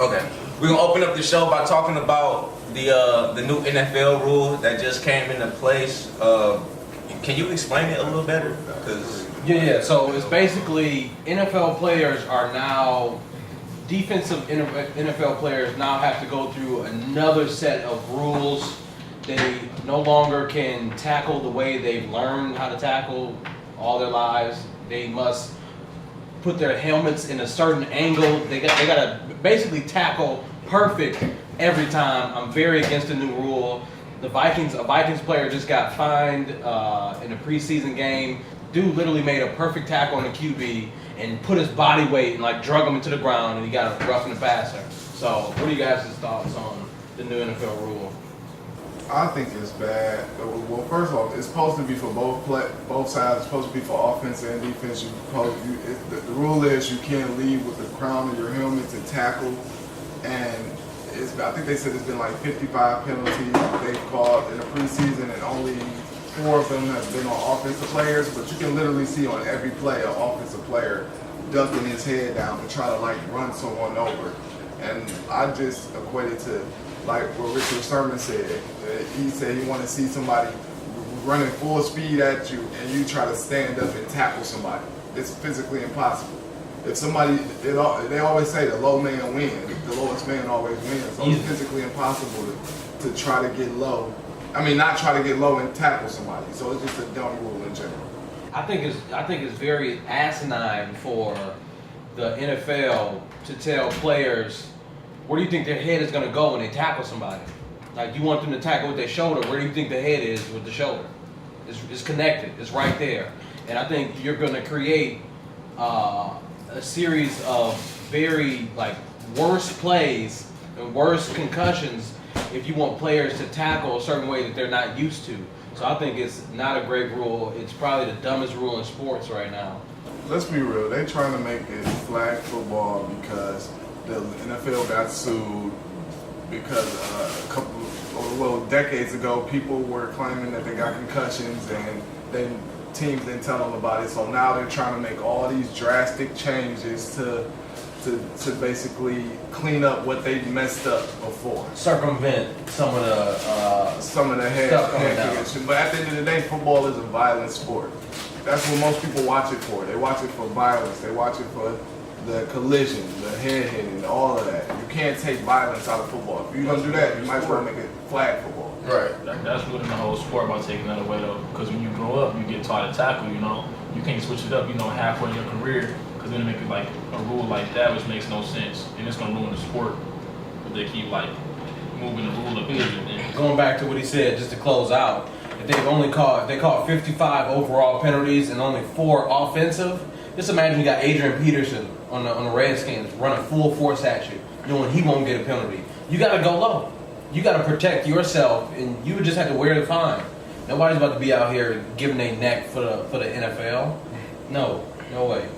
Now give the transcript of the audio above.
Okay, we're gonna open up the show by talking about the new NFL rule that just came into place. Can you explain it a little better? Yeah. So it's basically NFL players are now defensive NFL players now have to go through another set of rules. They no longer can tackle the way they've learned how to tackle all their lives. They must put their helmets in a certain angle. They got to basically tackle perfect every time. I'm very against the new rule. A Vikings player just got fined in a preseason game. Dude literally made a perfect tackle on the QB and put his body weight and like drug him into the ground, and he got a roughing the passer. So, what are you guys' thoughts on the new NFL rule? I think it's bad. Well, first of all, it's supposed to be for both sides. It's supposed to be for offense and defense. The rule is you can't leave with the crown of your helmet to tackle. And I think they said it's been like 55 penalties they've called in the preseason, and only 4 of them have been on offensive players. But you can literally see on every play an offensive player ducking his head down to try to like run someone over. And I just equate it to like what Richard Sherman said. He said he wanted to see somebody running full speed at you and you try to stand up and tackle somebody. It's physically impossible. If somebody, they always say the low man wins. The lowest man always wins. So it's physically impossible to try to get low. I mean, not try to get low and tackle somebody. So it's just a dumb rule in general. I think it's very asinine for the NFL to tell players, where do you think their head is going to go when they tackle somebody? Like, you want them to tackle with their shoulder. Where do you think the head is with the shoulder? It's connected. It's right there. And I think you're going to create a series of very worse plays and worse concussions if you want players to tackle a certain way that they're not used to. So I think it's not a great rule. It's probably the dumbest rule in sports right now. Let's be real. They're trying to make it flag football because the NFL got sued because decades ago, people were claiming that they got concussions and then teams didn't tell them about it. So now they're trying to make all these drastic changes to basically clean up what they messed up before. Circumvent some of the head kicking. But at the end of the day, football is a violent sport. That's what most people watch it for. They watch it for violence. They watch it for the collision, the head hitting, all of that. You can't take violence out of football. If you don't do that, you might as well make it flag football. Right. That's really the whole sport about taking that away, though. Because when you grow up, you get taught to tackle, You can't switch it up, halfway in your career. Because then they make it like a rule like that, which makes no sense. And it's going to ruin the sport. But they keep moving the rule up. Going back to what he said, just to close out, if they caught 55 overall penalties and only 4 offensive, just imagine you got Adrian Peterson on the Redskins running full force at you, knowing he won't get a penalty. You got to go low. You got to protect yourself, and you would just have to wear the fine. Nobody's about to be out here giving a neck for the NFL. No way.